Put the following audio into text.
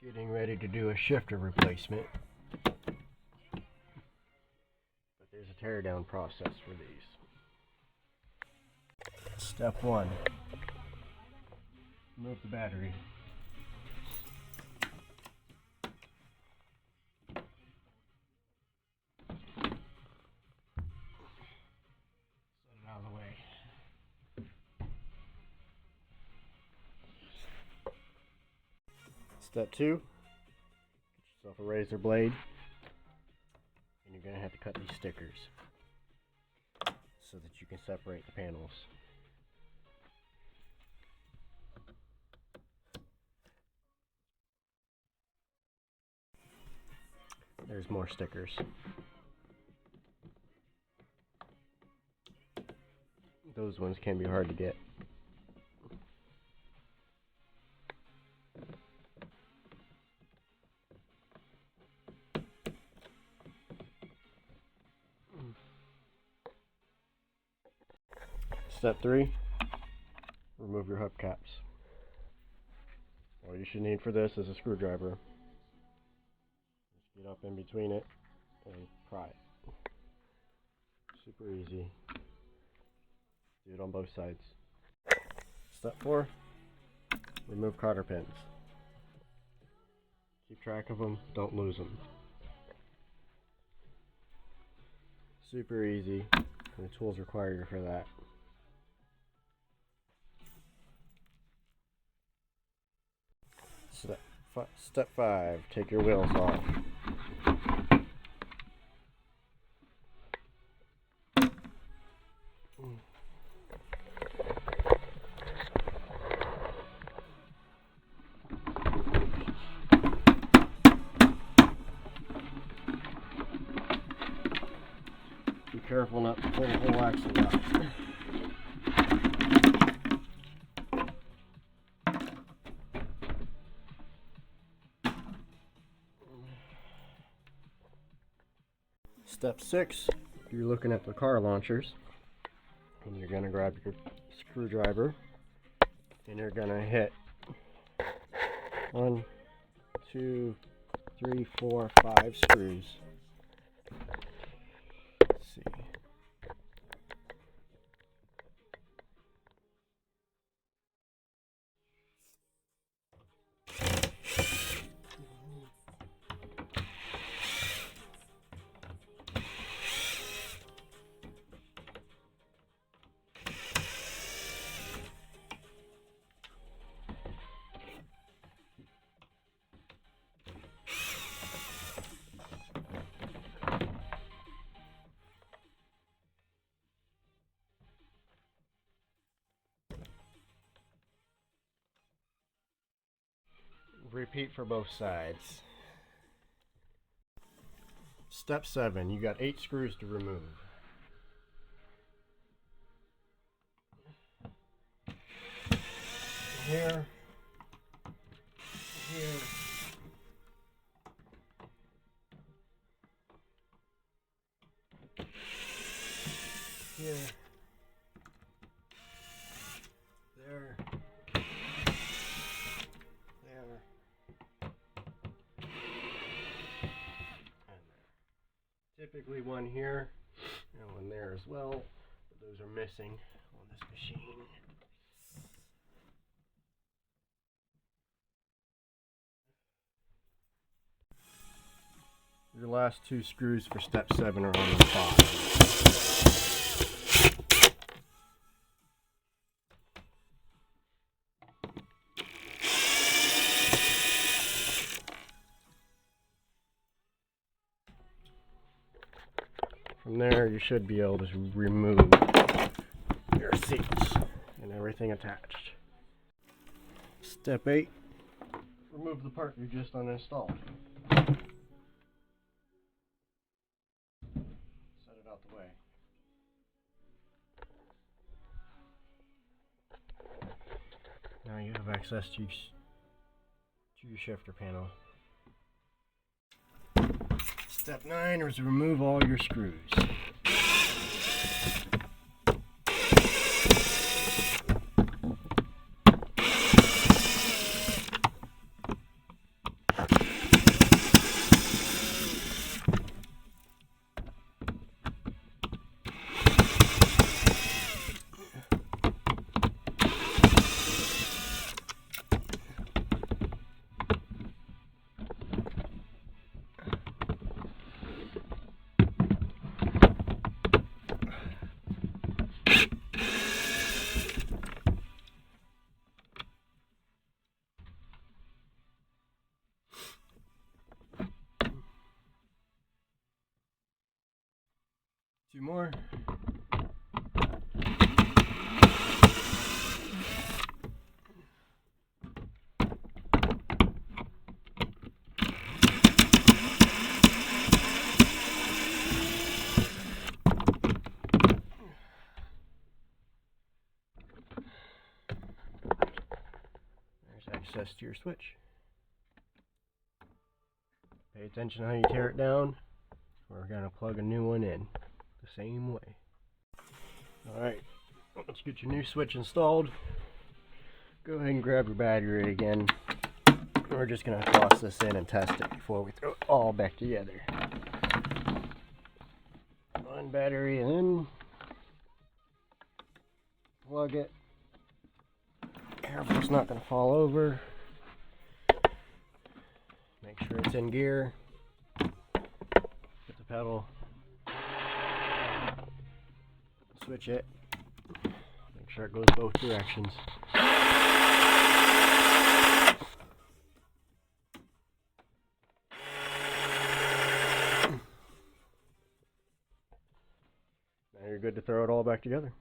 Getting ready to do a shifter replacement, but there's a tear down process for these. Step 1, remove the battery. Set it out of the way. Step 2, get yourself a razor blade, and you're going to have to cut these stickers so that you can separate the panels. There's more stickers. Those ones can be hard to get. Step 3, remove your hubcaps. All you should need for this is a screwdriver. Just get up in between it and pry it. Super easy. Do it on both sides. Step 4, remove cotter pins. Keep track of them, don't lose them. Super easy, and the tools required for that. Step 5, take your wheels off. Be careful not to pull the whole axle out. Step 6, you're looking at the car launchers, and you're going to grab your screwdriver, and you're going to hit 1, 2, 3, 4, 5 screws. Let's see. Repeat for both sides. Step 7, you got 8 screws to remove. Here, here, here, there, there, and there. Typically one here and one there as well, but those are missing on this machine. Your last 2 screws for step 7 are on the bottom. From there, you should be able to remove your seats and everything attached. Step 8, remove the part you just uninstalled. Set it out the way. Now you have access to your shifter panel. Step 9 is remove all your screws. access to your switch. Pay attention how you tear it down. We're going to plug a new one in the same way. Alright, let's get your new switch installed. Go ahead and grab your battery again. We're just going to toss this in and test it before we throw it all back together. One battery in. Plug it. Careful it's not going to fall over. Make sure it's in gear. Hit the pedal. Switch it. Make sure it goes both directions. Now you're good to throw it all back together.